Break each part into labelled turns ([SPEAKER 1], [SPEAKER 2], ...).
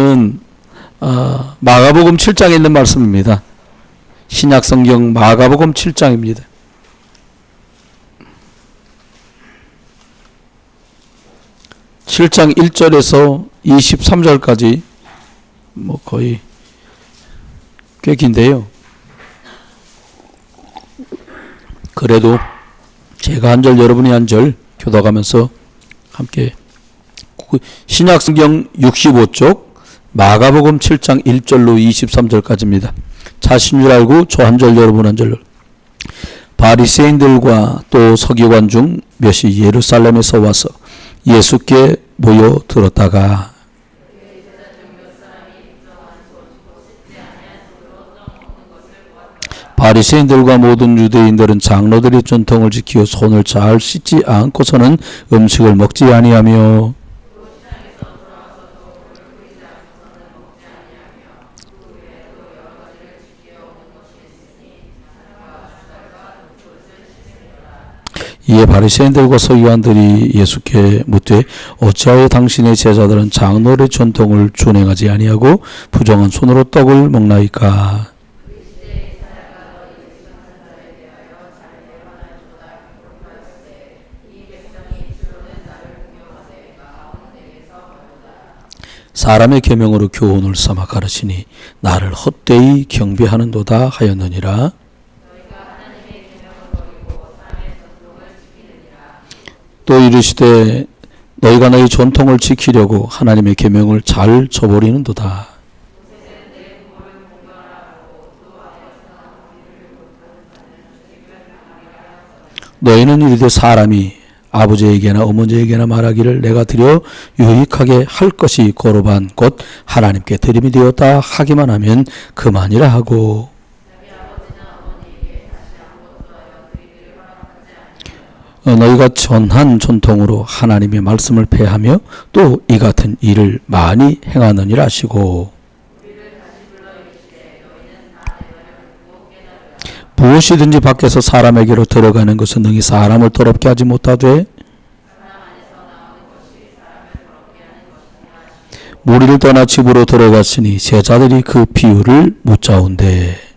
[SPEAKER 1] 말씀은 마가복음 7장에 있는 말씀입니다. 신약성경 마가복음 7장입니다. (7장) 1절에서 23절까지 거의 꽤 긴데요. 그래도 제가 한 절 여러분이 한 절 교독하면서 함께 신약성경 65쪽 마가복음 7장 1절로 23절까지입니다. 자신 줄 알고 저 한 절 여러분 한 절로. 바리새인들과 또 서기관 중 몇이 예루살렘에서 와서 예수께 모여 들었다가 바리새인들과 모든 유대인들은 장로들의 전통을 지키어 손을 잘 씻지 않고서는 음식을 먹지 아니하며 이에 바리새인들과 서기관들이 예수께 묻되 어찌하여 당신의 제자들은 장로의 전통을 준행하지 아니하고 부정한 손으로 떡을 먹나이까. 사람의 계명으로 교훈을 삼아 가르치니 나를 헛되이 경배하는도다 하였느니라. 또 이르시되 너희가 너희 전통을 지키려고 하나님의 계명을 잘 저버리는도다. 너희는 이르되 사람이 아버지에게나 어머니에게나 말하기를 내가 드려 유익하게 할 것이 거룩한 곧 하나님께 드림이 되었다 하기만 하면 그만이라 하고 너희가 전한 전통으로 하나님의 말씀을 폐하며 또 이 같은 일을 많이 행하느니라 하시고 무엇이든지 밖에서 사람에게로 들어가는 것은 능히 사람을 더럽게 하지 못하되 무리를 떠나 집으로 들어갔으니 제자들이 그 비유를 묻자온대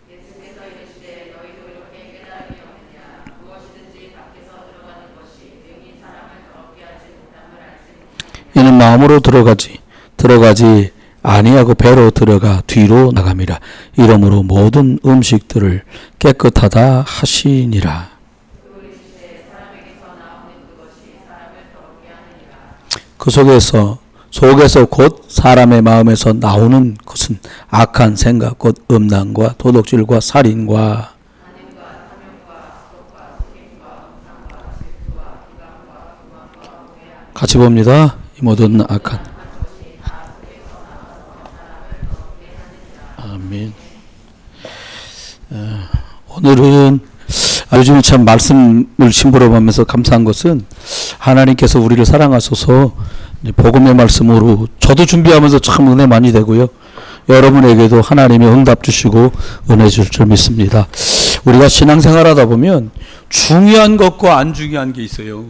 [SPEAKER 1] 이는 마음으로 들어가지 아니하고 배로 들어가 뒤로 나감이라. 이러므로 모든 음식들을 깨끗하다 하시니라. 그 속에서 곧 사람의 마음에서 나오는 것은 악한 생각 곧 음란과 도둑질과 살인과 같이 봅니다. 이 모든 악한 아멘. 오늘은 요즘 참 말씀을 심부름하면서 감사한 것은 하나님께서 우리를 사랑하셔서 복음의 말씀으로 저도 준비하면서 참 은혜 많이 되고요. 여러분에게도 하나님이 응답 주시고 은혜 줄 줄 믿습니다. 우리가 신앙생활 하다 보면 중요한 것과 안 중요한 게 있어요.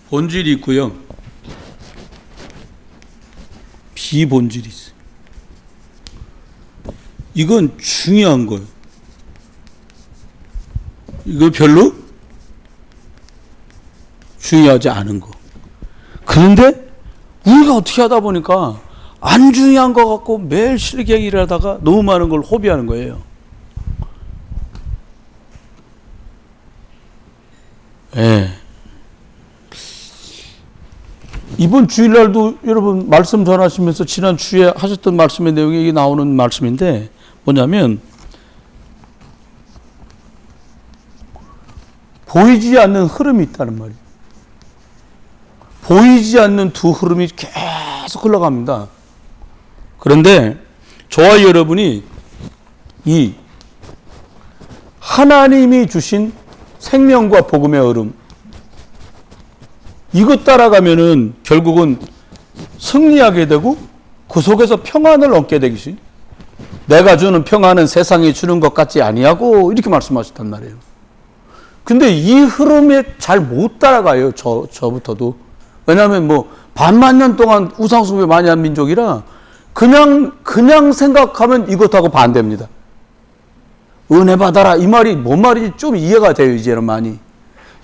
[SPEAKER 1] 본질이 있고요. 비본질이 있어요. 이건 중요한 거예요. 이거 별로 중요하지 않은 거. 그런데 우리가 어떻게 하다 보니까 안 중요한 거 갖고 매일 실갱이를 하다가 너무 많은 걸 호비하는 거예요. 예. 이번 주일날도 여러분 말씀 전하시면서 지난 주에 하셨던 말씀의 내용이 나오는 말씀인데 뭐냐면 보이지 않는 흐름이 있다는 말이에요. 보이지 않는 두 흐름이 계속 흘러갑니다. 그런데 저와 여러분이 이 하나님이 주신 생명과 복음의 흐름 이것 따라가면은 결국은 승리하게 되고 그 속에서 평안을 얻게 되듯이 내가 주는 평안은 세상이 주는 것 같지 아니하고 이렇게 말씀하셨단 말이에요. 근데 이 흐름에 잘 못 따라가요. 저부터도. 왜냐하면 뭐 반만 년 동안 우상숭배 많이 한 민족이라 그냥 생각하면 이것하고 반대입니다. 은혜 받아라 이 말이 뭔 말인지 좀 이해가 돼요. 이제는 많이.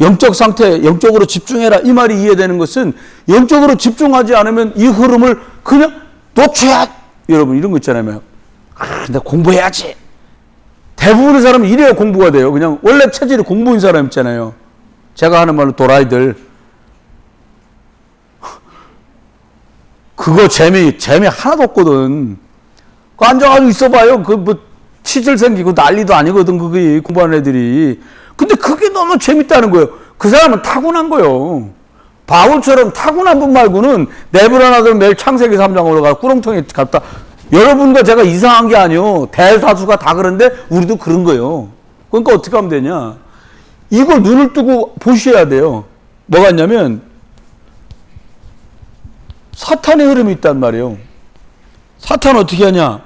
[SPEAKER 1] 영적 상태, 영적으로 집중해라 이 말이 이해되는 것은 영적으로 집중하지 않으면 이 흐름을 그냥 놓쳐야 여러분 이런 거 있잖아요. 근데 공부해야지. 대부분의 사람은 이래야 공부가 돼요. 그냥 원래 체질이 공부인 사람 있잖아요. 제가 하는 말로 도라이들. 그거 재미 하나도 없거든. 그 앉아가지고 있어봐요. 그 뭐 치질 생기고 난리도 아니거든. 그게 공부하는 애들이. 근데 그게 너무 재밌다는 거예요. 그 사람은 타고난 거예요. 바울처럼 타고난 분 말고는 내불어나들 매일 창세기 3장으로 가 꾸렁통에 갔다. 여러분과 제가 이상한 게 아니요. 대다수가 다 그런데 우리도 그런 거예요. 그러니까 어떻게 하면 되냐. 이걸 눈을 뜨고 보셔야 돼요. 뭐가 있냐면 사탄의 흐름이 있단 말이에요. 사탄은 어떻게 하냐.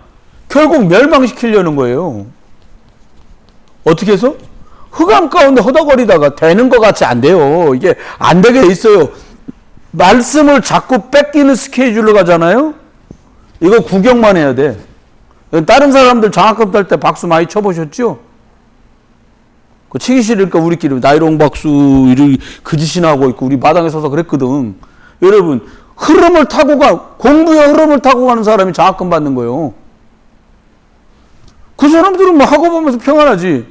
[SPEAKER 1] 결국 멸망시키려는 거예요. 어떻게 해서? 흑암 가운데 허덕거리다가 되는 것 같이 안 돼요. 이게 안 되게 돼 있어요. 말씀을 자꾸 뺏기는 스케줄로 가잖아요. 이거 구경만 해야 돼. 다른 사람들 장학금 딸 때 박수 많이 쳐보셨죠? 그 치기 싫으니까 우리끼리 나이롱 박수 그 짓이나 하고 있고 우리 마당에 서서 그랬거든. 여러분 흐름을 타고 공부의 흐름을 타고 가는 사람이 장학금 받는 거예요. 그 사람들은 뭐 학업 하면서 평안하지.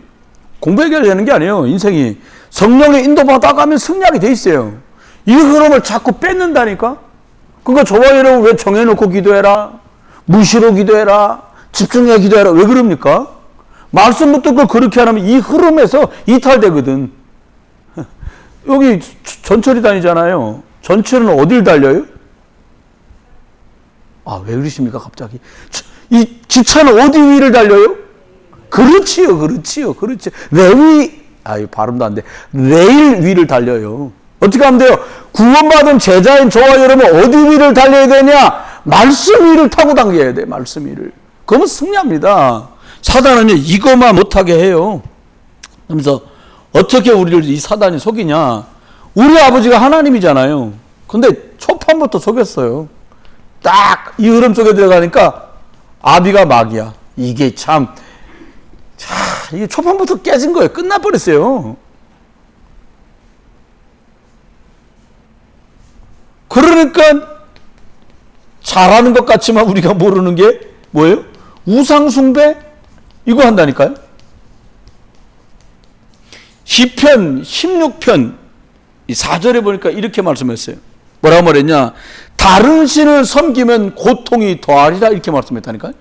[SPEAKER 1] 공부 해결되는 게 아니에요. 인생이. 성령의 인도받아 가면 승리하게 돼 있어요. 이 흐름을 자꾸 뺏는다니까. 그러니까 저와 여러분 왜 정해놓고 기도해라. 무시로 기도해라. 집중해 기도해라. 왜 그럽니까? 말씀부터 그렇게 하면 이 흐름에서 이탈되거든. 여기 전철이 다니잖아요. 전철은 어딜 달려요? 아, 왜 그러십니까 갑자기? 이 기차는 어디 위를 달려요? 그렇지요. 발음도 안 돼. 레일 위를 달려요. 어떻게 하면 돼요? 구원받은 제자인 저와 여러분 어디 위를 달려야 되냐? 말씀 위를 타고 당겨야 돼. 말씀 위를. 그러면 승리합니다. 사단은 이것만 못하게 해요. 그러면서 어떻게 우리를 이 사단이 속이냐? 우리 아버지가 하나님이잖아요. 근데 초판부터 속였어요. 딱 이 흐름 속에 들어가니까 아비가 마귀야. 이게 이게 초판부터 깨진 거예요. 끝나버렸어요. 그러니까 잘하는 것 같지만 우리가 모르는 게 뭐예요? 우상숭배? 이거 한다니까요. 시편 16편 4절에 보니까 이렇게 말씀했어요. 뭐라고 말했냐? 다른 신을 섬기면 고통이 더하리라 이렇게 말씀했다니까요.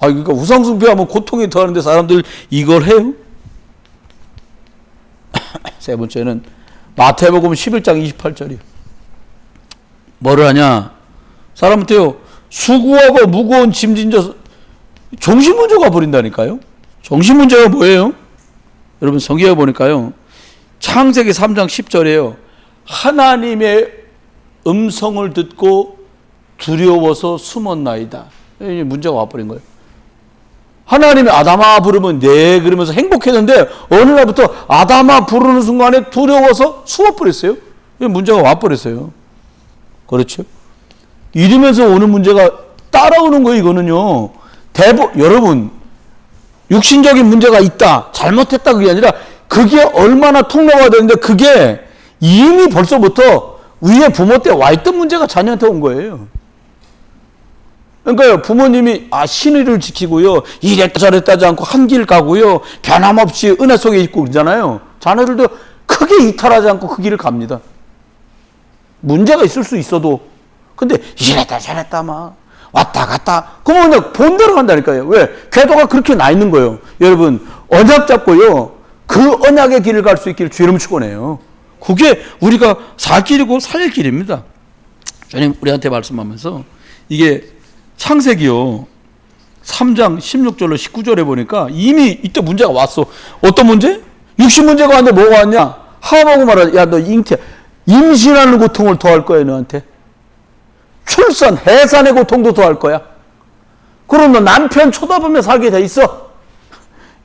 [SPEAKER 1] 그러니까 우상숭배하면 고통이 더하는데 사람들 이걸 해요? 세 번째는 마태복음 11장 28절이에요. 뭐를 하냐? 사람한테요. 수고하고 무거운 짐 진져서 정신문제가 버린다니까요. 정신문제가 뭐예요? 여러분 성경에 보니까요. 창세기 3장 10절에요. 하나님의 음성을 듣고 두려워서 숨었나이다. 문제가 와버린 거예요. 하나님이 아담아 부르면 네 그러면서 행복했는데 어느 날부터 아담아 부르는 순간에 두려워서 숨어버렸어요. 문제가 와버렸어요. 그렇죠? 이러면서 오는 문제가 따라오는 거예요. 이거는요. 여러분 육신적인 문제가 있다. 잘못했다 그게 아니라 그게 얼마나 통로가 되는데 그게 이미 벌써부터 위에 부모 때 와 있던 문제가 자녀한테 온 거예요. 그러니까요, 부모님이 신의를 지키고요, 이랬다 저랬다 하지 않고 한 길 가고요, 변함없이 은혜 속에 있고 그러잖아요. 자녀들도 크게 이탈하지 않고 그 길을 갑니다. 문제가 있을 수 있어도, 근데 이랬다 저랬다 막 왔다 갔다, 그러면 그냥 본대로 간다니까요. 왜? 궤도가 그렇게 나 있는 거예요. 여러분 언약 잡고요, 그 언약의 길을 갈 수 있기를 주의 이름으로 축원해요. 그게 우리가 살 길이고 살 길입니다. 주님 우리한테 말씀하면서 이게 창세기요 3장 16절로 19절에 보니까 이미 이때 문제가 왔어. 어떤 문제? 육신 문제가 왔는데 뭐가 왔냐? 하와하고 말하자. 야, 너 임신하는 고통을 더할 거야 너한테. 출산, 해산의 고통도 더할 거야. 그럼 너 남편 쳐다보며 살게 돼 있어.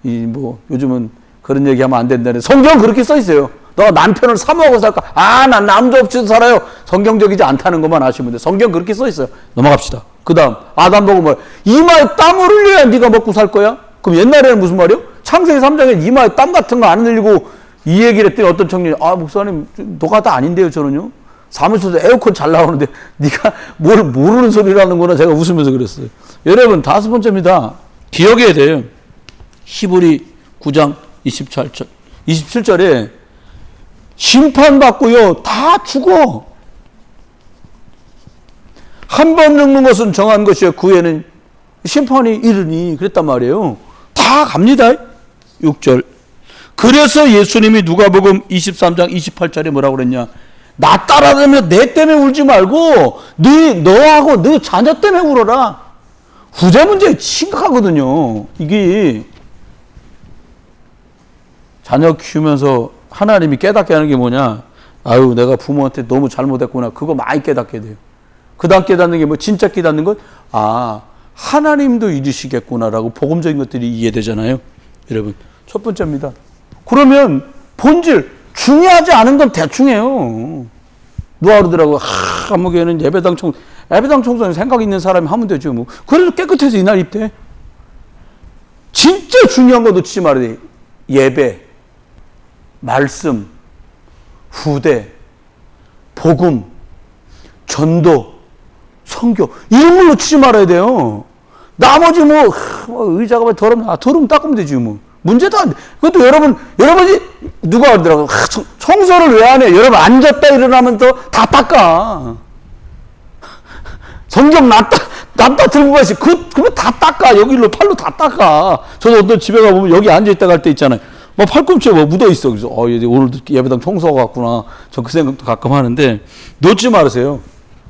[SPEAKER 1] 요즘은 그런 얘기하면 안 된다네. 성경 그렇게 써 있어요. 너가 남편을 사모하고 살까? 난 남자 없이도 살아요. 성경적이지 않다는 것만 아시면 돼. 성경 그렇게 써 있어요. 넘어갑시다. 그 다음 아담 보고 뭐 이마에 땀을 흘려야 네가 먹고 살 거야? 그럼 옛날에는 무슨 말이요? 창세기 3장에 이마에 땀 같은 거 안 흘리고 이 얘기를 했더니 어떤 청년이 목사님 노가다 아닌데요 저는요. 사무실에서 에어컨 잘 나오는데 네가 뭘 모르는 소리라는구나. 제가 웃으면서 그랬어요. 여러분 5번째입니다. 기억해야 돼요. 히브리 9장 27절에 심판받고요 다 죽어. 한 번 죽는 것은 정한 것이요 그 후에는 심판이 이르니 그랬단 말이에요. 다 갑니다. 6절. 그래서 예수님이 누가복음 23장 28절에 뭐라고 그랬냐? 나 따라다니며 내 때문에 울지 말고 너하고 너 자녀 때문에 울어라. 후대 문제 심각하거든요. 이게 자녀 키우면서 하나님이 깨닫게 하는 게 뭐냐? 아유 내가 부모한테 너무 잘못했구나. 그거 많이 깨닫게 돼요. 그 다음 깨닫는 게 뭐 진짜 깨닫는 것? 하나님도 잊으시겠구나라고 복음적인 것들이 이해되잖아요. 여러분 첫 번째입니다. 그러면 본질 중요하지 않은 건 대충해요. 누가 그러더라고. 한목교회는 예배당 청소는 생각 있는 사람이 하면 되죠. 뭐. 그래도 깨끗해서 이날 입대. 진짜 중요한 거 놓치지 말아야 돼. 예배, 말씀, 후대, 복음, 전도, 선교 이런 걸 놓치지 말아야 돼요. 나머지 의자가 왜 더럽냐? 더러움 닦으면 되지 뭐. 문제도 안 돼. 그것도 여러분이 누가 그러더라고. 청소를 왜 안 해? 여러분 앉았다 일어나면 또 다 닦아. 성경 놨다 들고 가시. 그러면 다 닦아. 여기로 팔로 다 닦아. 저도 어떤 집에 가보면 여기 앉아있다 갈 때 있잖아요. 팔꿈치에 묻어있어. 그래서 오늘도 예배당 청소하고 갔구나. 저 그 생각도 가끔 하는데 놓치지 마세요.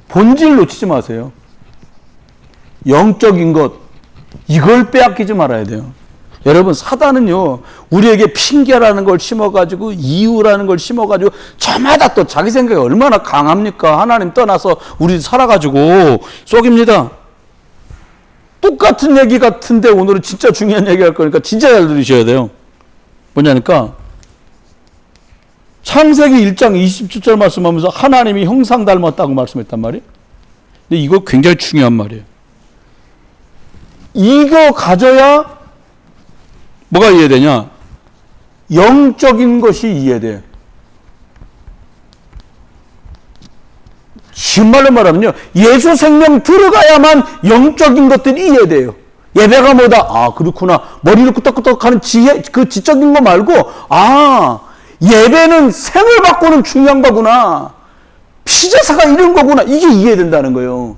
[SPEAKER 1] 본질 놓치지 마세요. 영적인 것 이걸 빼앗기지 말아야 돼요. 여러분 사단은요 우리에게 핑계라는 걸 심어가지고 이유라는 걸 심어가지고 저마다 또 자기 생각이 얼마나 강합니까? 하나님 떠나서 우리 살아가지고 속입니다. 똑같은 얘기 같은데 오늘은 진짜 중요한 얘기 할 거니까 진짜 잘 들으셔야 돼요. 뭐냐니까 창세기 1장 27절 말씀하면서 하나님이 형상 닮았다고 말씀했단 말이에요. 근데 이거 굉장히 중요한 말이에요. 이거 가져야 뭐가 이해되냐? 영적인 것이 이해돼요. 쉬운 말로 말하면요. 예수 생명 들어가야만 영적인 것들이 이해돼요. 예배가 뭐다? 그렇구나. 머리를 끄덕끄덕 하는 그 지적인 거 말고, 예배는 생을 바꾸는 중요한 거구나. 피제사가 이런 거구나. 이게 이해된다는 거예요.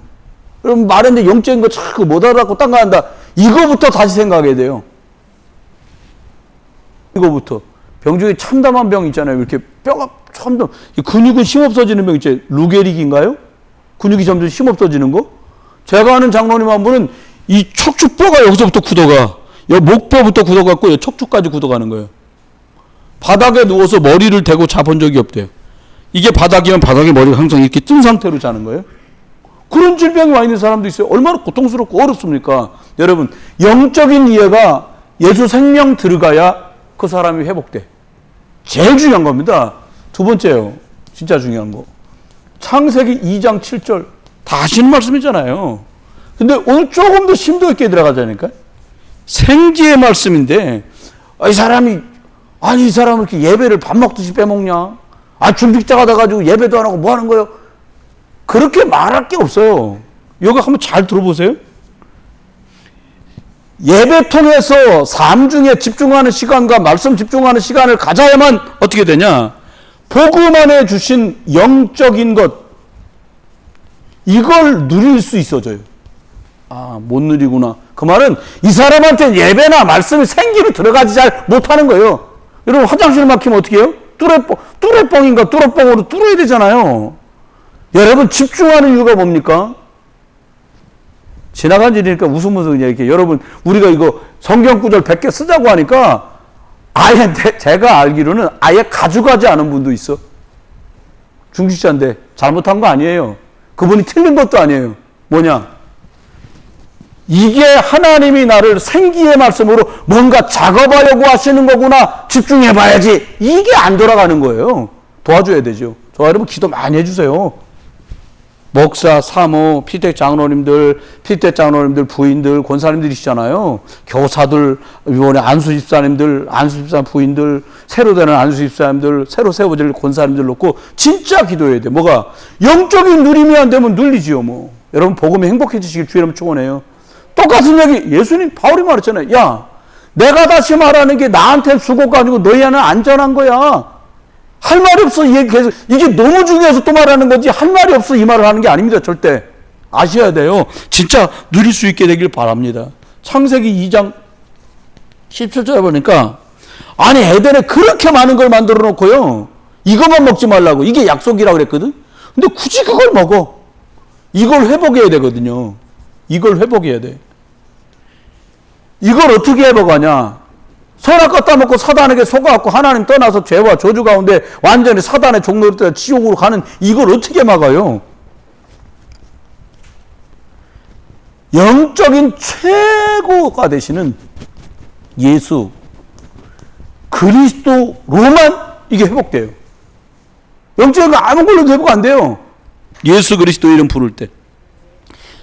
[SPEAKER 1] 여러분 말했는데 영적인 거 자꾸 못 알아듣고 딴 거 한다. 이거부터 다시 생각해야 돼요. 이거부터. 병 중에 참담한 병 있잖아요. 이렇게 뼈가 참담. 근육은 힘없어지는 병 있죠. 루게릭인가요? 근육이 점점 힘없어지는 거? 제가 아는 장로님 한 분은 이 척추뼈가 여기서부터 굳어가. 여기 목뼈부터 굳어갖고 여기 척추까지 굳어가는 거예요. 바닥에 누워서 머리를 대고 자본 적이 없대요. 이게 바닥이면 바닥에 머리가 항상 이렇게 뜬 상태로 자는 거예요. 그런 질병이 와 있는 사람도 있어요. 얼마나 고통스럽고 어렵습니까? 여러분 영적인 이해가 예수 생명 들어가야 그 사람이 회복돼. 제일 중요한 겁니다. 두 번째요. 진짜 중요한 거. 창세기 2장 7절 다 하시는 말씀이잖아요. 근데 오늘 조금 더 심도 있게 들어가자니까. 생지의 말씀인데 이 사람은 이렇게 예배를 밥 먹듯이 빼먹냐? 중직자가 돼가지고 예배도 안 하고 뭐 하는 거예요? 그렇게 말할 게 없어요. 여기 한번 잘 들어보세요. 예배 통해서 삶 중에 집중하는 시간과 말씀 집중하는 시간을 가져야만 어떻게 되냐? 복음 안에 주신 영적인 것 이걸 누릴 수 있어져요. 못 누리구나. 그 말은 이 사람한테 예배나 말씀이 생기로 들어가지 잘 못하는 거예요. 여러분 화장실 막히면 어떻게 해요? 뚜레뻥인가 뚜레뻥으로 뚫어야 되잖아요. 여러분 집중하는 이유가 뭡니까? 지나간 일이니까 웃으면서 그냥 이렇게 여러분 우리가 이거 성경 구절 100개 쓰자고 하니까 아예 제가 알기로는 아예 가져가지 않은 분도 있어. 중직자인데 잘못한 거 아니에요. 그분이 틀린 것도 아니에요. 뭐냐? 이게 하나님이 나를 생기의 말씀으로 뭔가 작업하려고 하시는 거구나, 집중해봐야지. 이게 안 돌아가는 거예요. 도와줘야 되죠. 저 여러분 기도 많이 해주세요. 목사, 사모, 피택 장로님들, 부인들, 권사님들이시잖아요. 교사들, 이번에 안수집사님들, 안수집사 부인들, 새로 되는 안수집사님들, 새로 세워질 권사님들 놓고 진짜 기도해야 돼. 뭐가? 영적인 누림이 안 되면 눌리지요, 뭐. 여러분, 복음이 행복해지시길 주의로 축원해요. 똑같은 얘기, 예수님, 바울이 말했잖아요. 야, 내가 다시 말하는 게 나한테는 수고가 아니고 너희한테는 안전한 거야. 할 말이 없어. 이게 너무 중요해서 또 말하는 거지, 할 말이 없어 이 말을 하는 게 아닙니다. 절대 아셔야 돼요. 진짜 누릴 수 있게 되길 바랍니다. 창세기 2장 17절에 보니까, 아니 에덴에 그렇게 많은 걸 만들어 놓고요, 이것만 먹지 말라고, 이게 약속이라고 그랬거든. 근데 굳이 그걸 먹어. 이걸 회복해야 되거든요. 이걸 회복해야 돼. 이걸 어떻게 회복하냐? 선악 갖다 먹고 사단에게 속아갖고 하나님 떠나서 죄와 저주 가운데 완전히 사단의 종로로 떠나 지옥으로 가는, 이걸 어떻게 막아요? 영적인 최고가 되시는 예수 그리스도로만 이게 회복돼요. 영적인 거 아무 걸로도 회복 안 돼요. 예수 그리스도 이름 부를 때.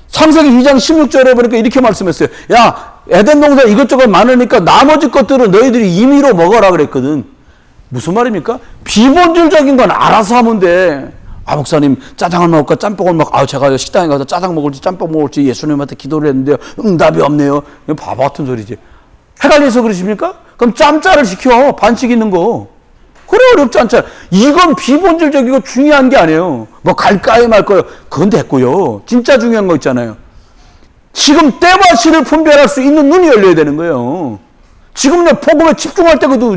[SPEAKER 1] 창세기 2장 16절에 보니까 이렇게 말씀했어요. 야, 에덴 동산 이것저것 많으니까 나머지 것들은 너희들이 임의로 먹어라 그랬거든. 무슨 말입니까? 비본질적인 건 알아서 하면 돼. 아, 목사님, 짜장을 먹을까 짬뽕을 먹을까? 아, 제가 식당에 가서 짜장 먹을지 짬뽕 먹을지 예수님한테 기도를 했는데요, 응답이 없네요. 바보 같은 소리지. 헷갈려서 그러십니까? 그럼 짬짜를 시켜. 반칙 있는 거. 그래, 어렵지 않잖아. 이건 비본질적이고 중요한 게 아니에요. 뭐 갈까요 말까요? 그건 됐고요. 진짜 중요한 거 있잖아요. 지금 때와 시를 분별할 수 있는 눈이 열려야 되는 거예요. 지금 복음에 집중할 때거든.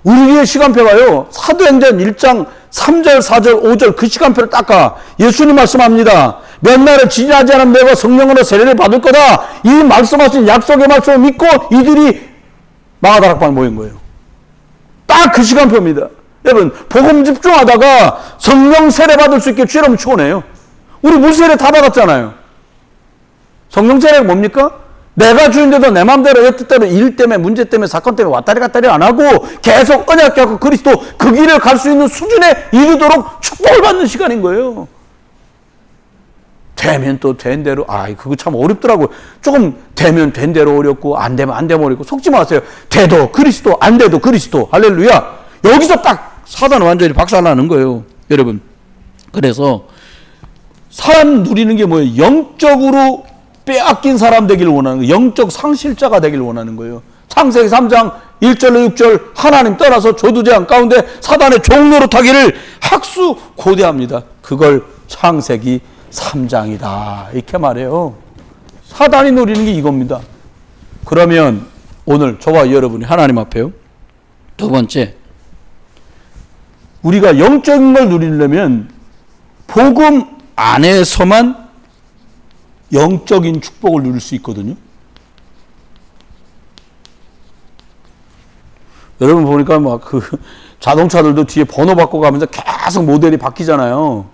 [SPEAKER 1] 우리의 시간표가요, 사도행전 1장 3절 4절 5절 그 시간표를 닦아. 예수님 말씀합니다. 몇 날을 지나지 않은 내가 성령으로 세례를 받을 거다. 이 말씀하신 약속의 말씀을 믿고 이들이 마가다락방에 모인 거예요. 딱 그 시간표입니다. 여러분, 복음 집중하다가 성령 세례 받을 수 있게 주여러분 축원해요. 우리 물세례 다 받았잖아요. 성령 세례가 뭡니까? 내가 주인데도 내 마음대로 내 뜻대로 일 때문에, 문제 때문에, 사건 때문에 왔다리 갔다리 안 하고 계속 언약궤 갖고 그리스도 그 길을 갈 수 있는 수준에 이르도록 축복을 받는 시간인 거예요. 되면 또 된 대로, 그거 참 어렵더라고요. 조금 되면 된 대로 어렵고, 안 되면 안 되면 어렵고, 속지 마세요. 돼도 그리스도, 안 돼도 그리스도. 할렐루야. 여기서 딱 사단은 완전히 박살나는 거예요. 여러분. 그래서 사람 누리는 게 뭐예요? 영적으로 빼앗긴 사람 되기를 원하는 거예요. 영적 상실자가 되기를 원하는 거예요. 창세기 3장 1절로 6절, 하나님 떠나서 조두재앙 가운데 사단의 종로로 타기를 학수고대합니다. 그걸 창세기 3장이다 이렇게 말해요. 사단이 노리는 게 이겁니다. 그러면 오늘 저와 여러분이 하나님 앞에요, 두 번째, 우리가 영적인 걸 누리려면 복음 안에서만 영적인 축복을 누릴 수 있거든요. 여러분 보니까 막 그 자동차들도 뒤에 번호 바꿔가면서 계속 모델이 바뀌잖아요.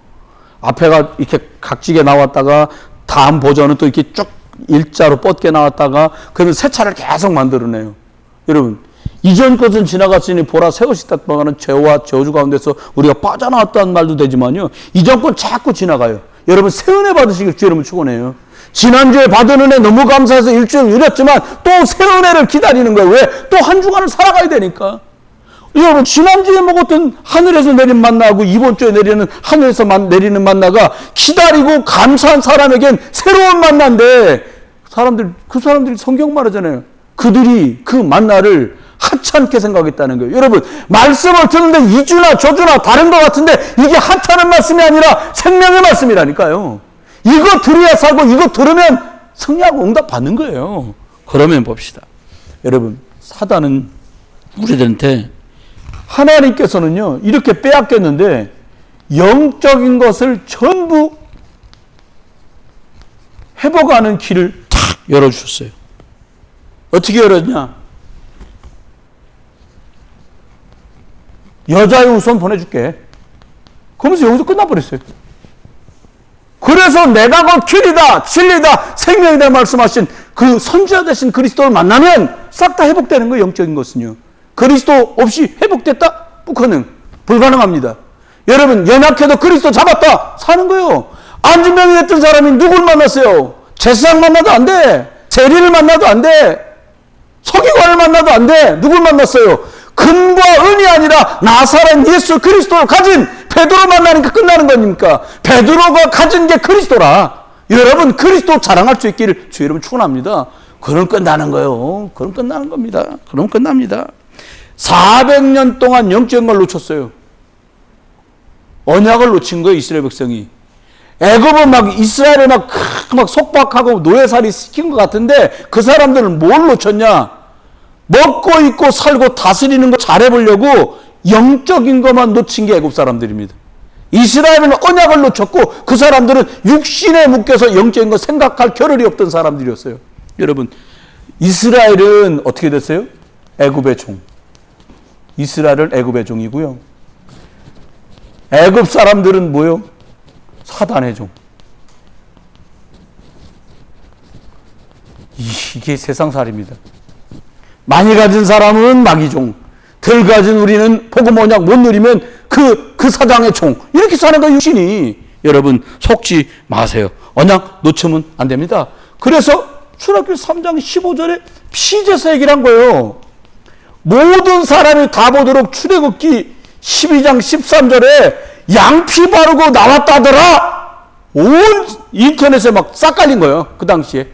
[SPEAKER 1] 앞에가 이렇게 각지게 나왔다가 다음 버전은 또 이렇게 쭉 일자로 뻗게 나왔다가, 그러면 새 차를 계속 만들어내요. 여러분, 이전 것은 지나갔으니 보라 새 것이 떴다는 죄와 저주 가운데서 우리가 빠져나왔다는 말도 되지만요, 이전 건 자꾸 지나가요. 여러분, 새 은혜 받으시길 주 여러분 축원해요. 지난주에 받은 은혜 너무 감사해서 일주일 누렸지만 또 새 은혜를 기다리는 거예요. 왜? 또 한 주간을 살아가야 되니까. 여러분, 지난주에 먹었던 하늘에서 내린 만나하고 이번 주에 내리는 하늘에서 내리는 만나가 기다리고 감사한 사람에겐 새로운 만나인데, 그 사람들이 성경 말하잖아요. 그들이 그 만나를 하찮게 생각했다는 거예요. 여러분, 말씀을 듣는데 이주나 저주나 다른 것 같은데 이게 하찮은 말씀이 아니라 생명의 말씀이라니까요. 이거 들어야 살고 이거 들으면 승리하고 응답 받는 거예요. 그러면 봅시다. 여러분, 사단은 우리들한테, 하나님께서는요 이렇게 빼앗겼는데 영적인 것을 전부 회복하는 길을 탁 열어주셨어요. 어떻게 열었냐? 여자의 우선 보내줄게. 그러면서 여기서 끝나버렸어요. 그래서 내가 곧 길이다, 진리다, 생명이다 말씀하신 그 선지자 되신 그리스도를 만나면 싹 다 회복되는 거예요. 영적인 것은요. 그리스도 없이 회복됐다? 불가능합니다. 여러분, 연약해도 그리스도 잡았다 사는 거예요. 안진병이 됐던 사람이 누굴 만났어요? 제사장 만나도 안 돼. 세리를 만나도 안 돼. 서기관을 만나도 안 돼. 누굴 만났어요? 금과 은이 아니라 나사렛 예수 그리스도를 가진 베드로 만나니까 끝나는 겁니까? 베드로가 가진 게 그리스도라. 여러분, 그리스도 자랑할 수 있기를 주 여러분 축원합니다. 그럼 끝나는 거예요. 그럼 끝나는 겁니다. 그럼 끝납니다. 400년 동안 영적인 걸 놓쳤어요. 언약을 놓친 거예요. 이스라엘 백성이. 애굽은 막 이스라엘을 막 속박하고 노예살이 시킨 것 같은데 그 사람들은 뭘 놓쳤냐? 먹고 입고 살고 다스리는 거 잘해보려고 영적인 것만 놓친 게 애굽 사람들입니다. 이스라엘은 언약을 놓쳤고 그 사람들은 육신에 묶여서 영적인 거 생각할 겨를이 없던 사람들이었어요. 여러분, 이스라엘은 어떻게 됐어요? 애굽의 종. 이스라엘은 애굽의 종이고요. 애굽 사람들은 뭐요? 사단의 종. 이게 세상살입니다. 많이 가진 사람은 마귀 종, 덜 가진 우리는 복음 언약 못 누리면 그 사장의 종. 이렇게 사는 거 육신이. 여러분, 속지 마세요. 언약 놓치면 안 됩니다. 그래서 출애굽기 3장 15절에 피제사 얘기를 한 거예요. 모든 사람이 다 보도록 출애굽기 12장 13절에 양피 바르고 나왔다더라. 온 인터넷에 막 싹 깔린 거예요. 그 당시에.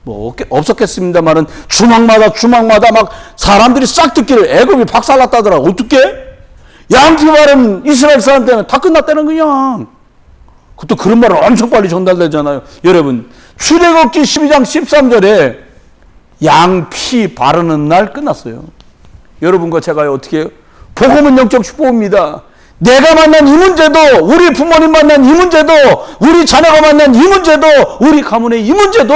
[SPEAKER 1] 뭐 없었겠습니다만은 주막마다 막 사람들이 싹 듣기를 애굽이 박살났다더라. 어떻게? 양피 바른 이스라엘 사람 때문에 다 끝났다는 그냥. 그것도 그런 말은 엄청 빨리 전달되잖아요. 여러분, 출애굽기 12장 13절에 양피 바르는 날 끝났어요. 여러분과 제가 어떻게 해요? 복음은 영적 축복입니다. 내가 만난 이 문제도, 우리 부모님 만난 이 문제도, 우리 자녀가 만난 이 문제도, 우리 가문의 이 문제도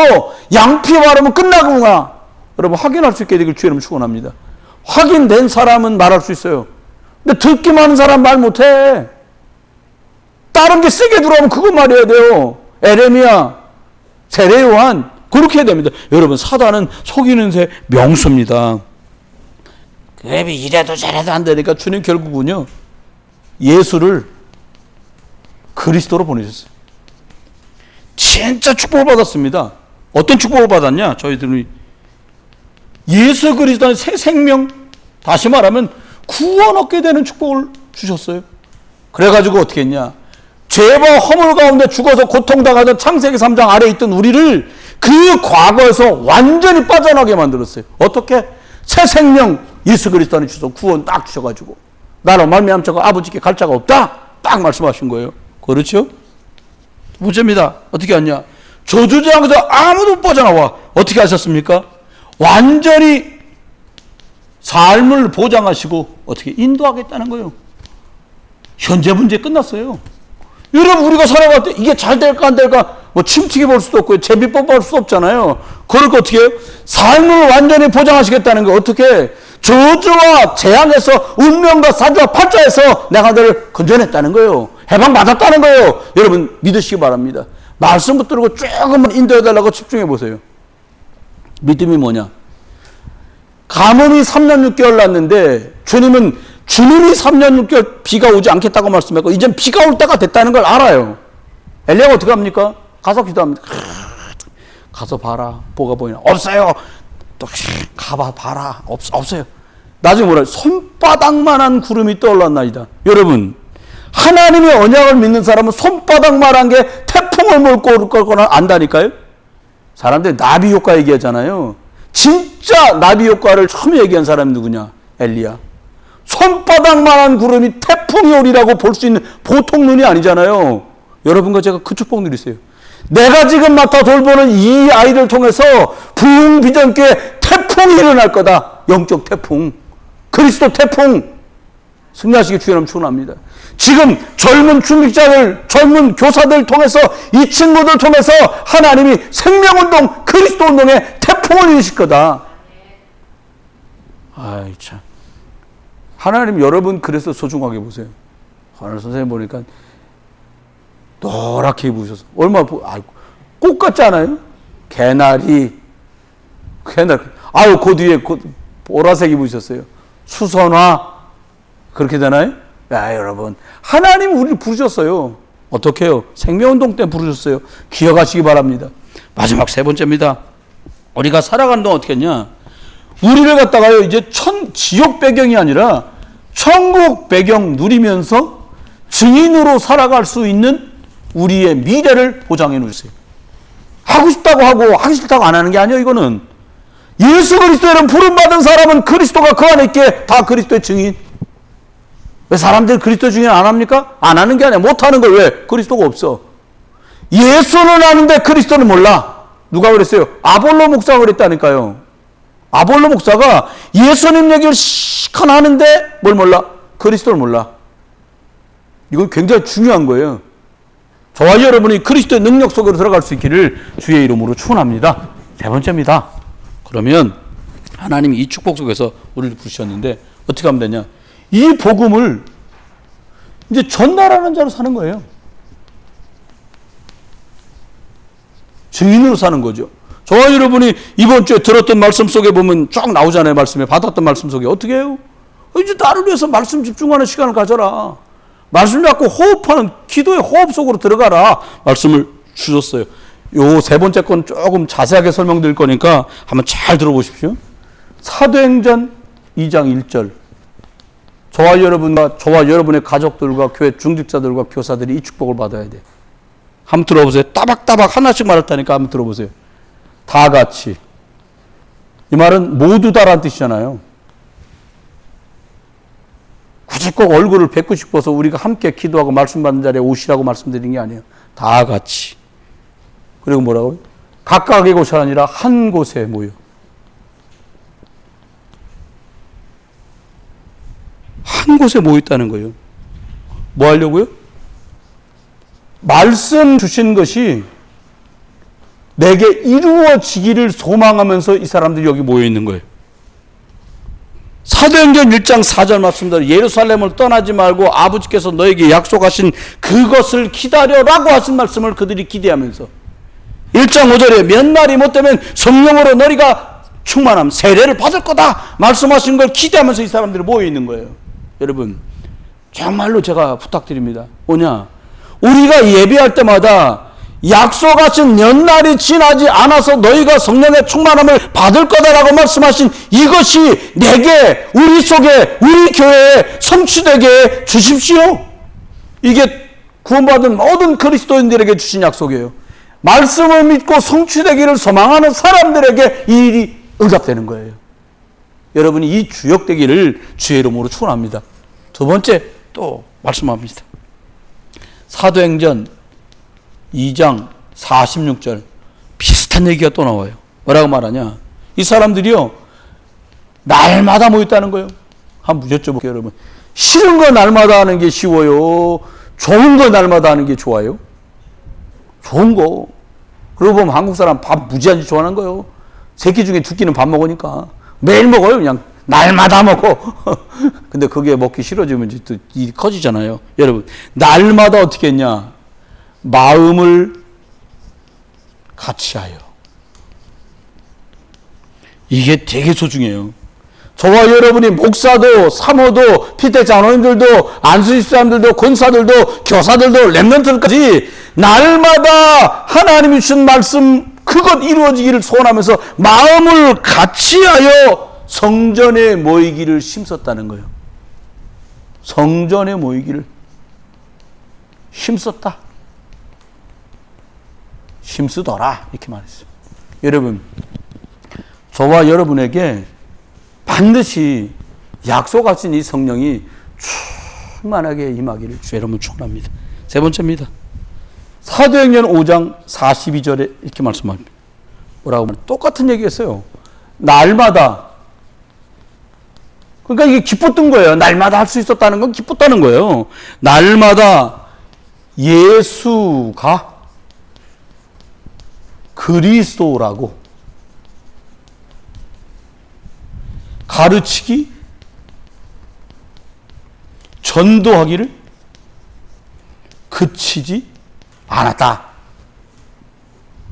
[SPEAKER 1] 양피 바르면 끝나구나. 여러분, 확인할 수 있게 되길 주 여러분 축원합니다. 확인된 사람은 말할 수 있어요. 근데 듣기만 하는 사람 말 못해. 다른 게 세게 들어오면 그거 말해야 돼요. 에레미야, 세례 요한, 그렇게 해야 됩니다. 여러분, 사단은 속이는 새 명수입니다. 그래, 이래도 저래도 안 되니까 주님 결국은요, 예수를 그리스도로 보내셨어요. 진짜 축복을 받았습니다. 어떤 축복을 받았냐? 저희들이 예수 그리스도는 새 생명, 다시 말하면 구원 얻게 되는 축복을 주셨어요. 그래가지고 어떻게 했냐? 죄와 허물 가운데 죽어서 고통당하던 창세기 3장 아래에 있던 우리를 그 과거에서 완전히 빠져나게 만들었어요. 어떻게? 새 생명 예수 그리스도 안에 주셔서 구원 딱 주셔가지고 나로 말미암자고 아버지께 갈 자가 없다 딱 말씀하신 거예요. 그렇죠? 문제입니다. 어떻게 하냐? 저주자에서 아무도 못 빠져나와. 어떻게 하셨습니까? 완전히 삶을 보장하시고 어떻게 인도하겠다는 거예요. 현재 문제 끝났어요. 여러분, 우리가 살아갈 때 이게 잘 될까 안 될까 뭐 침튀기 볼 수도 없고 제비법 볼 수 없잖아요. 그럴 거 어떻게 해요? 삶을 완전히 보장하시겠다는 거 어떻게? 저주와 재앙에서 운명과 사주와 팔자에서 내가 너를 건져냈다는 거예요. 해방받았다는 거예요. 여러분, 믿으시기 바랍니다. 말씀 붙들고 조금만 인도해달라고 집중해 보세요. 믿음이 뭐냐? 가뭄이 3년 6개월 났는데 주님이 3년 6개월 비가 오지 않겠다고 말씀했고 이젠 비가 올 때가 됐다는 걸 알아요. 엘리야가 어떻게 합니까? 가서 기도합니다. 가서 봐라. 뭐가 보이나? 없어요. 또 가봐 봐라. 없어요. 나중에 뭐라? 손바닥만한 구름이 떠올랐나이다. 여러분, 하나님의 언약을 믿는 사람은 손바닥만한 게 태풍을 몰고 올 거나 안다니까요. 사람들이 나비 효과 얘기하잖아요. 진짜 나비 효과를 처음 얘기한 사람이 누구냐? 엘리야. 손바닥만한 구름이 태풍이 오리라고 볼 수 있는 보통 눈이 아니잖아요. 여러분과 제가 그 축복 누리세요. 내가 지금 맡아 돌보는 이 아이를 통해서 부흥비전교회 태풍이 일어날 거다. 영적 태풍, 그리스도 태풍 승리하시기 주여 축원합니다. 지금 젊은 중직자들, 젊은 교사들 통해서 이 친구들 통해서 하나님이 생명운동, 그리스도 운동에 태풍을 일으킬 거다. 아이 참. 하나님 여러분 그래서 소중하게 보세요. 하늘 선생님 보니까 너무 노랗게 입으셔서 얼마나 꽃 같지 않아요? 개나리. 아유, 그 뒤에 보라색 입으셨어요. 수선화. 그렇게 되나요? 야, 여러분, 하나님 우리를 부르셨어요. 어떻게 해요? 생명운동 때 부르셨어요. 기억하시기 바랍니다. 마지막 세 번째입니다. 우리가 살아가는 동안 어떻게 했냐? 우리를 갖다가요, 이제 지옥 배경이 아니라 천국 배경 누리면서 증인으로 살아갈 수 있는 우리의 미래를 보장해 놓으세요. 하고 싶다고 하고 하기 싫다고 안 하는 게 아니에요. 이거는 예수 그리스도를 부름받은 사람은 그리스도가 그 안에 있기에 다 그리스도의 증인. 왜 사람들이 그리스도 증인 안 합니까? 안 하는 게 아니라 못하는 걸. 왜? 그리스도가 없어. 예수는 아는데 그리스도는 몰라. 누가 그랬어요? 아볼로 목사가 그랬다니까요. 아볼로 목사가 예수님 얘기를 시컷 하는데 뭘 몰라? 그리스도를 몰라. 이건 굉장히 중요한 거예요. 저와 여러분이 그리스도의 능력 속으로 들어갈 수 있기를 주의 이름으로 축원합니다. 세 번째입니다. 그러면 하나님이 이 축복 속에서 우리를 부르셨는데 어떻게 하면 되냐? 이 복음을 이제 전달하는 자로 사는 거예요. 증인으로 사는 거죠. 저와 여러분이 이번 주에 들었던 말씀 속에 보면 쫙 나오잖아요. 말씀에 받았던 말씀 속에 어떻게 해요? 이제 나를 위해서 말씀 집중하는 시간을 가져라. 말씀 갖고 호흡하는 기도의 호흡 속으로 들어가라. 말씀을 주셨어요. 요 세 번째 건 조금 자세하게 설명드릴 거니까 한번 잘 들어보십시오. 사도행전 2장 1절. 저와 여러분과 저와 여러분의 가족들과 교회 중직자들과 교사들이 이 축복을 받아야 돼. 한번 들어보세요. 따박따박 하나씩 말했다니까 한번 들어보세요. 다 같이. 이 말은 모두 다라는 뜻이잖아요. 굳이 꼭 얼굴을 뵙고 싶어서 우리가 함께 기도하고 말씀 받는 자리에 오시라고 말씀드린 게 아니에요. 다 같이. 그리고 뭐라고요? 각각의 곳이 아니라 한 곳에 모여. 한 곳에 모였다는 거예요. 뭐 하려고요? 말씀 주신 것이 내게 이루어지기를 소망하면서 이 사람들이 여기 모여 있는 거예요. 사도행전 1장 4절 말씀대로 예루살렘을 떠나지 말고 아버지께서 너에게 약속하신 그것을 기다려라고 하신 말씀을 그들이 기대하면서 1장 5절에 몇 날이 못 되면 성령으로 너희가 충만함 세례를 받을 거다 말씀하신 걸 기대하면서 이 사람들이 모여 있는 거예요. 여러분 정말로 제가 부탁드립니다. 뭐냐? 우리가 예배할 때마다 약속하신 몇 날이 지나지 않아서 너희가 성령의 충만함을 받을 거다라고 말씀하신 이것이 내게 우리 속에 우리 교회에 성취되게 주십시오. 이게 구원받은 모든 그리스도인들에게 주신 약속이에요. 말씀을 믿고 성취되기를 소망하는 사람들에게 이 일이 응답되는 거예요. 여러분이 이 주역되기를 주의 이름으로 축원합니다. 두 번째 또 말씀합니다. 사도행전 2장 46절 비슷한 얘기가 또 나와요. 뭐라고 말하냐? 이 사람들이요 날마다 모였다는 거예요. 한번 여쭤볼게요. 여러분 싫은 거 날마다 하는 게 쉬워요? 좋은 거 날마다 하는 게 좋아요? 좋은 거. 그러고 보면 한국 사람 밥 무지하게 좋아하는 거예요. 새끼 중에 두 끼는 밥 먹으니까 매일 먹어요. 그냥 날마다 먹어. 근데 그게 먹기 싫어지면 이제 또 일이 커지잖아요. 여러분 날마다 어떻게 했냐? 마음을 같이 하여. 이게 되게 소중해요. 저와 여러분이 목사도 사모도 피태 장로님들도 안수집 사람들도 권사들도 교사들도 렘넌트들까지 날마다 하나님이 주신 말씀 그것 이루어지기를 소원하면서 마음을 같이 하여 성전에 모이기를 힘썼다는 거예요. 성전에 모이기를 힘썼다. 힘쓰더라 이렇게 말했어요. 여러분 저와 여러분에게 반드시 약속하신 이 성령이 충만하게 임하기를 주의 이름으로 축원합니다. 세 번째입니다. 사도행전 5장 42절에 이렇게 말씀합니다. 뭐라고 하면 똑같은 얘기했어요. 날마다. 그러니까 이게 기뻤던 거예요. 날마다 할 수 있었다는 건 기뻤다는 거예요. 날마다 예수가 그리스도라고 가르치기, 전도하기를 그치지 않았다.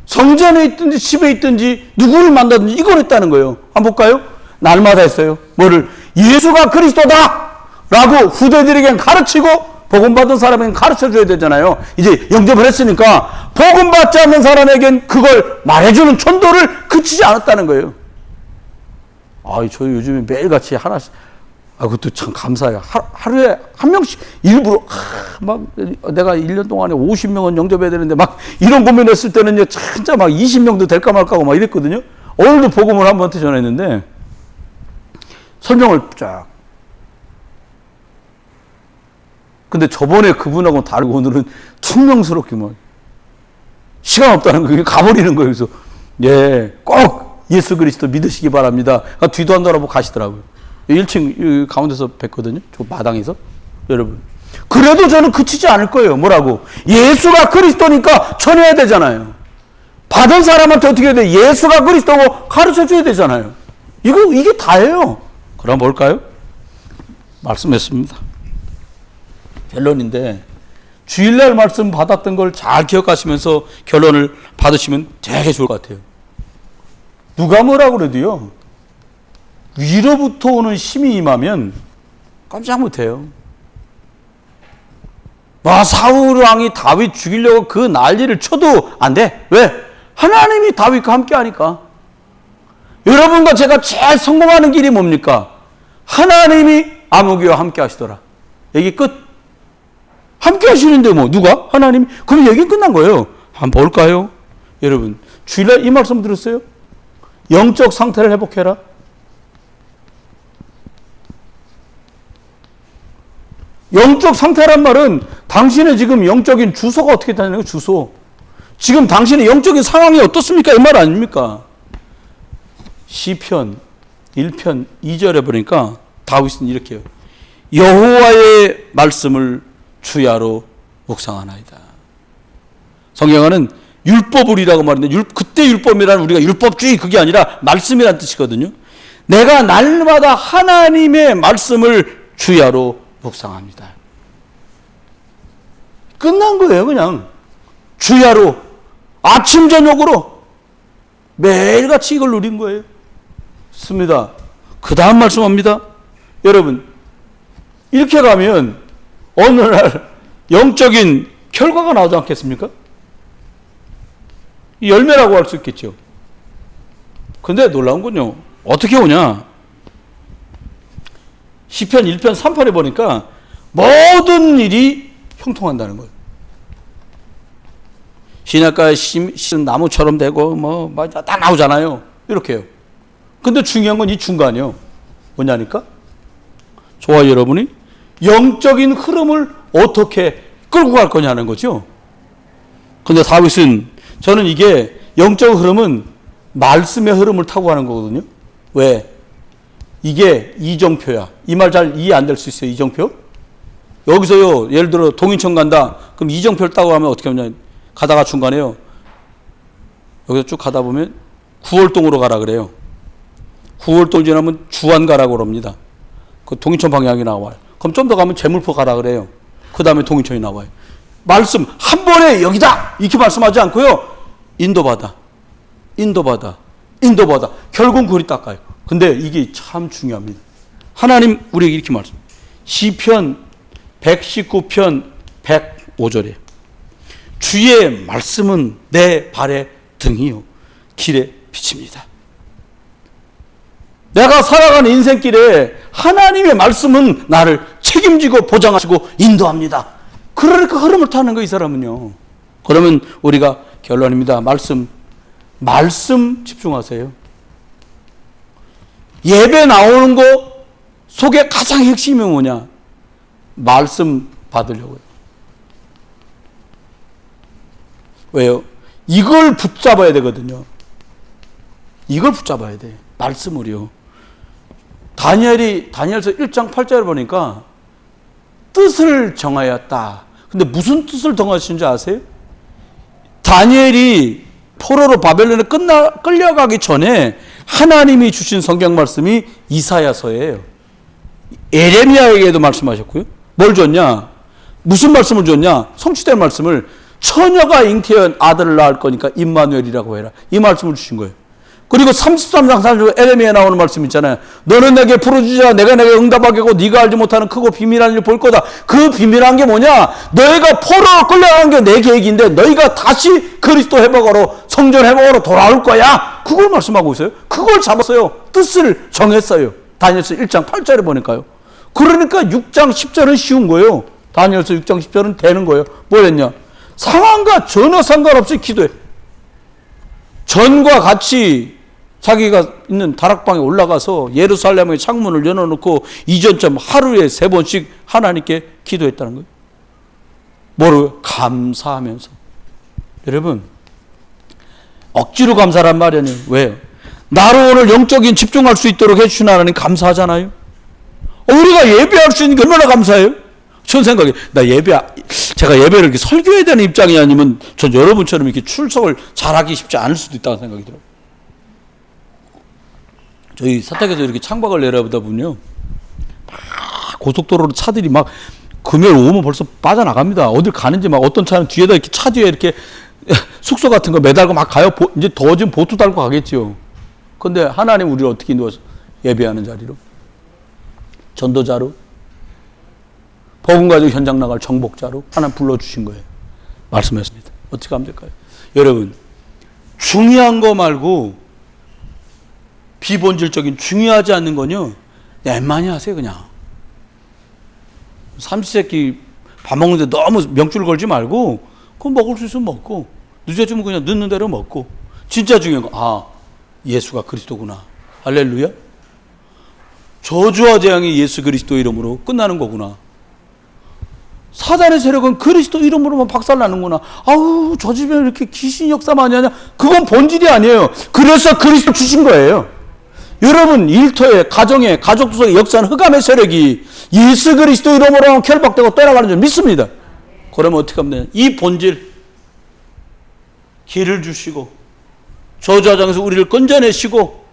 [SPEAKER 1] 성전에 있든지 집에 있든지 누구를 만나든지 이걸 했다는 거예요. 한번 볼까요? 날마다 했어요. 뭐를? 예수가 그리스도다! 라고 후대들에게 가르치고 복음받은 사람에겐 가르쳐줘야 되잖아요. 이제 영접을 했으니까 복음받지 않는 사람에겐 그걸 말해주는 전도를 그치지 않았다는 거예요. 저 요즘에 매일같이 하나씩, 그것도 참 감사해요. 하루에 한 명씩 일부러, 막 내가 1년 동안에 50명은 영접해야 되는데 막 이런 고민했을 때는요, 진짜 막 20명도 될까 말까 하고 막 이랬거든요. 오늘도 복음을 한 번한테 전했는데, 설명을 쫙. 근데 저번에 그분하고는 다르고 오늘은 퉁명스럽게 막, 시간 없다는 거예요. 가버리는 거예요. 그래서, 꼭 예수 그리스도 믿으시기 바랍니다. 뒤도 안 돌아보고 가시더라고요. 1층 가운데서 뵀거든요. 저 마당에서. 여러분. 그래도 저는 그치지 않을 거예요. 뭐라고? 예수가 그리스도니까 전해야 되잖아요. 받은 사람한테 어떻게 해야 돼? 예수가 그리스도고 가르쳐 줘야 되잖아요. 이게 다예요. 그럼 뭘까요? 말씀했습니다. 결론인데, 주일날 말씀 받았던 걸 잘 기억하시면서 결론을 받으시면 되게 좋을 것 같아요. 누가 뭐라고 그래도요, 위로부터 오는 힘이 임하면 깜짝 못해요. 사울 왕이 다윗 죽이려고 그 난리를 쳐도 안 돼. 왜? 하나님이 다윗과 함께 하니까. 여러분과 제가 제일 성공하는 길이 뭡니까? 하나님이 아무개와 함께 하시더라. 얘기 끝. 함께 하시는데 누가? 하나님. 그럼 얘기 끝난 거예요. 한번 볼까요? 여러분, 주일날 이 말씀 들었어요? 영적 상태를 회복해라. 영적 상태란 말은 당신의 지금 영적인 주소가 어떻게 되는 거예요? 주소. 지금 당신의 영적인 상황이 어떻습니까? 이 말 아닙니까? 시편 1편 2절에 보니까 다윗은 이렇게 해요. 여호와의 말씀을 주야로 묵상하나이다. 성경에는 율법을이라고 말하는데 그때 율법이란 우리가 율법주의 그게 아니라 말씀이란 뜻이거든요. 내가 날마다 하나님의 말씀을 주야로 묵상합니다. 끝난 거예요. 그냥 주야로 아침 저녁으로 매일같이 이걸 누린 거예요. 습니다. 그 다음 말씀합니다. 여러분, 이렇게 가면 어느 날 영적인 결과가 나오지 않겠습니까? 열매라고 할 수 있겠죠. 근데 놀라운 건요, 어떻게 오냐? 시편 1편 3편에 보니까 모든 일이 형통한다는 거예요. 시냇가에 심은 나무처럼 되고 다 나오잖아요. 이렇게요. 근데 중요한 건 이 중간이요. 뭐냐니까? 저와 여러분이 영적인 흐름을 어떻게 끌고 갈 거냐는 거죠. 근데 다윗은, 저는 이게 영적 흐름은 말씀의 흐름을 타고 가는 거거든요. 왜? 이게 이정표야. 이 말 잘 이해 안 될 수 있어요. 이정표? 여기서요, 예를 들어 동인천 간다. 그럼 이정표를 따고 가면 어떻게 하냐? 가다가 중간에요, 여기서 쭉 가다 보면 구월동으로 가라 그래요. 구월동 지나면 주안 가라고 그럽니다. 그 동인천 방향이 나와요. 그럼 좀 더 가면 재물포 가라 그래요. 그 다음에 동인천이 나와요. 말씀 한 번에 여기다 이렇게 말씀하지 않고요, 인도받아. 결국은 그리 닦아요. 근데 이게 참 중요합니다. 하나님 우리에게 이렇게 말씀. 시편 119편 105절에 주의 말씀은 내 발의 등이요 길의 빛입니다. 내가 살아가는 인생길에 하나님의 말씀은 나를 책임지고 보장하시고 인도합니다. 그러니까 흐름을 타는 거, 이 사람은요. 그러면 우리가 결론입니다. 말씀 집중하세요. 예배 나오는 거 속에 가장 핵심이 뭐냐? 말씀 받으려고요. 왜요? 이걸 붙잡아야 되거든요. 이걸 붙잡아야 돼. 말씀을요. 다니엘서 1장 8절을 보니까 뜻을 정하였다. 근데 무슨 뜻을 정하신지 아세요? 다니엘이 포로로 바벨론에 끌려가기 전에 하나님이 주신 성경 말씀이 이사야서예요. 에레미야에게도 말씀하셨고요. 뭘 줬냐? 무슨 말씀을 줬냐? 성취될 말씀을 처녀가 잉태한 아들을 낳을 거니까 임마누엘이라고 해라. 이 말씀을 주신 거예요. 그리고 33장 30절 에레미야에 나오는 말씀 있잖아요. 너는 내게 부르짖으라 내가 내게 응답하겠고 네가 알지 못하는 크고 비밀한 일을 볼 거다. 그 비밀한 게 뭐냐? 너희가 포로로 끌려가는 게 내 계획인데 너희가 다시 그리스도 회복하러 성전 회복하러 돌아올 거야. 그걸 말씀하고 있어요. 그걸 잡았어요. 뜻을 정했어요. 다니엘서 1장 8절에 보니까요. 그러니까 6장 10절은 쉬운 거예요. 다니엘서 6장 10절은 되는 거예요. 뭘 했냐? 상황과 전혀 상관없이 기도해. 전과 같이 자기가 있는 다락방에 올라가서 예루살렘의 창문을 열어놓고 이전점 하루에 3번씩 하나님께 기도했다는 거예요. 뭐로? 감사하면서. 여러분, 억지로 감사란 말이 아니에요. 왜요? 나로 오늘 영적인 집중할 수 있도록 해주신 하나님 감사하잖아요. 우리가 예배할 수 있는 게 얼마나 감사해요? 전 생각에 제가 예배를 이렇게 설교해야 되는 입장이 아니면 전 여러분처럼 이렇게 출석을 잘하기 쉽지 않을 수도 있다는 생각이 들어요. 저희 사택에서 이렇게 창밖을 내려보다 보면요, 막 고속도로로 차들이 막 금요일 오면 벌써 빠져나갑니다. 어딜 가는지 막 어떤 차는 뒤에다 이렇게 차 뒤에 이렇게 숙소 같은 거 매달고 막 가요. 이제 더워지면 보트 달고 가겠지요. 근데 하나님 우리를 어떻게 인도해서 예배하는 자리로, 전도자로, 복음 가지고 현장 나갈 정복자로 하나님 불러주신 거예요. 말씀했습니다. 어떻게 하면 될까요? 여러분, 중요한 거 말고 비본질적인 중요하지 않는 건요, 웬만히 하세요. 그냥 삼시세끼 밥 먹는데 너무 명줄 걸지 말고 그거 먹을 수 있으면 먹고 늦어지면 그냥 늦는 대로 먹고, 진짜 중요한 거, 예수가 그리스도구나, 할렐루야, 저주와 재앙이 예수 그리스도 이름으로 끝나는 거구나, 사단의 세력은 그리스도 이름으로만 박살나는구나, 아우 저 집에 이렇게 귀신 역사 많이 하냐, 그건 본질이 아니에요. 그래서 그리스도 주신 거예요. 여러분 일터에, 가정에, 가족 구성에 역사하는 흑암의 세력이 예수 그리스도 이름으로 결박되고 떠나가는 줄 믿습니다. 그러면 어떻게 하면 되냐? 이 본질, 길을 주시고 저주화장에서 우리를 건져내시고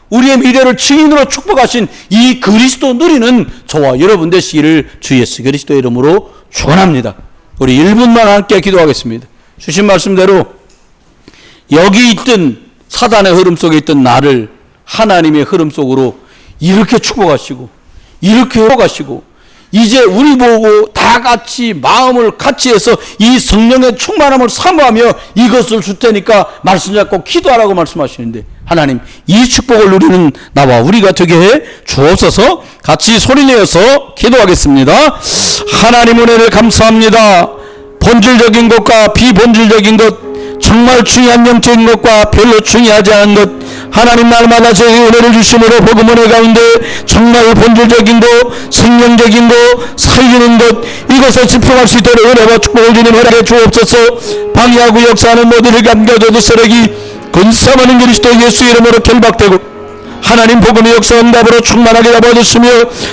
[SPEAKER 1] 우리의 미래를 증인으로 축복하신 이 그리스도 누리는 저와 여러분 되시기를 주 예수 그리스도의 이름으로 축원합니다. 우리 1분만 함께 기도하겠습니다. 주신 말씀대로 여기 있던 사단의 흐름 속에 있던 나를 하나님의 흐름 속으로 이렇게 축복하시고 이렇게 회복하시고, 이제 우리 보고 다 같이 마음을 같이 해서 이 성령의 충만함을 사모하며 이것을 줄 테니까 말씀 잡고 기도하라고 말씀하시는데, 하나님 이 축복을 누리는 나와 우리가 되게 해 주옵소서. 같이 소리내어서 기도하겠습니다. 하나님 은혜를 감사합니다. 본질적인 것과 비본질적인 것, 정말 중요한 영적인 것과 별로 중요하지 않은 것, 하나님 날마다 저희 은혜를 주심으로 복음 은혜 가운데 정말 본질적인 것, 생명적인 것, 살리는 것, 이것에 집중할 수 있도록 은혜와 축복을 주님 허락해 주옵소서. 방해하고 역사하는 모두를 감겨줘도 세력이 근사하는 그리스도 예수 이름으로 결박되고 하나님 복음의 역사 응답으로 충만하게 잡아주시며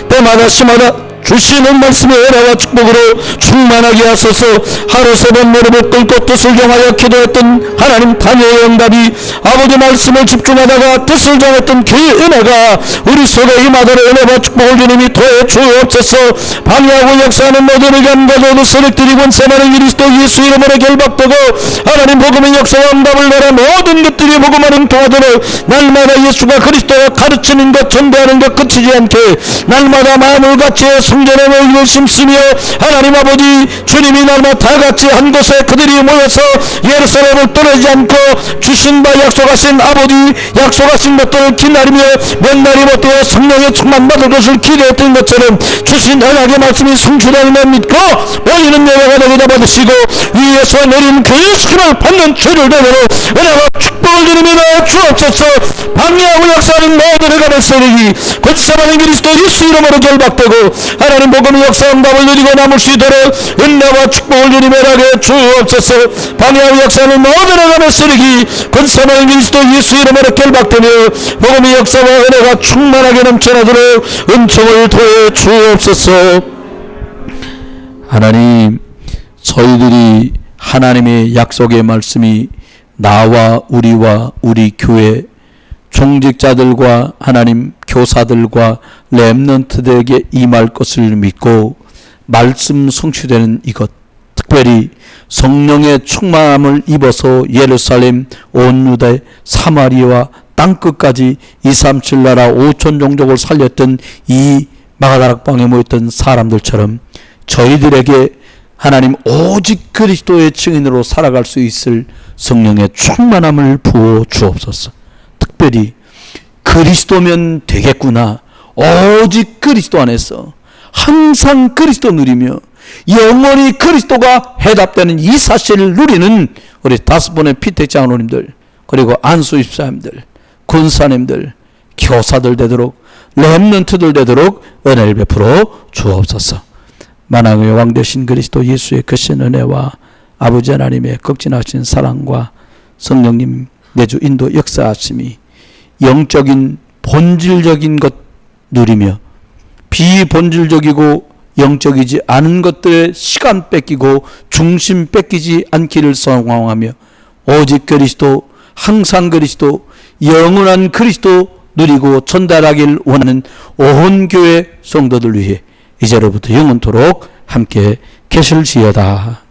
[SPEAKER 1] 때마다 시마다 주시는 말씀의 은혜와 축복으로 충만하게 하소서. 하루 3번 무릎을 꿇고 뜻을 정하여 기도했던 하나님 다니엘의 응답이 아버지 말씀을 집중하다가 뜻을 정했던 그 은혜가 우리 속에 임하도록 은혜와 축복을 주님이 더해 주옵소서. 방해하고 역사하는 모두를 감가져도 세력들이 권세하는 그리스도 예수 이름으로 결박되고 하나님 복음의 역사와 응답을 내라 모든 것들이 복음을 통하도록 날마다 예수가 그리스도가 가르치는 것, 전도하는 것 그치지 않게 날마다 마음을 같이 성전에 모이고 심쓰며 하나님 아버지 주님이 날마다 다같이 한 곳에 그들이 모여서 예루살렘을 떠나지 않고 주신 바 약속하신 아버지 약속하신 것들을 기다리며 몇 날이 못되어 성령의 충만 받을 것을 기대했던 것처럼 주신 언약의 말씀이 성취되는 걸 믿고 모이는 예배가 되게 잡아주시고 위에서 내린 그 힘을 받는 죄를 대으로 은혜와 축복을 드리며 주옵소서. 방해하고 역사하는 모든 해가는 세력이 권세하는 그리스도 예수 이름으로 결박되고 하나님 복음의 역사 응답을 누리고 남을 수 있도록 은혜와 축복을 누리며 하게 주옵소서. 방해하고 역사하는 모든 해가는 세력이 권세하는 그리스도 예수 이름으로 결박되며 복음의 역사와 은혜가 충만하게 넘쳐나도록 은총을 더해 주옵소서. 하나님, 저희들이 하나님의 약속의 말씀이 나와 우리와 우리 교회 종직자들과 하나님 교사들과 렘넌트들에게 임할 것을 믿고 말씀 성취되는 이것, 특별히 성령의 충만함을 입어서 예루살렘, 온 유대, 사마리아와 땅끝까지 237 나라 5천 종족을 살렸던 이 마가다락방에 모였던 사람들처럼 저희들에게 하나님 오직 그리스도의 증인으로 살아갈 수 있을 성령의 충만함을 부어 주옵소서. 특별히 그리스도면 되겠구나, 오직 그리스도 안에서 항상 그리스도 누리며 영원히 그리스도가 해답되는 이 사실을 누리는 우리 5분의 피택 장로님들, 그리고 안수 집사님들, 군사님들, 교사들 되도록, 렘넌트들 되도록 은혜를 베풀어 주옵소서. 만왕의 왕 되신 그리스도 예수의 크신 은혜와 아버지 하나님의 극진하신 사랑과 성령님 내주 인도 역사하심이 영적인 본질적인 것 누리며 비본질적이고 영적이지 않은 것들에 시간 뺏기고 중심 뺏기지 않기를 소망하며 오직 그리스도, 항상 그리스도, 영원한 그리스도 누리고 전달하길 원하는 온 교회 성도들 위해 이제로부터 영원토록 함께 계실지어다.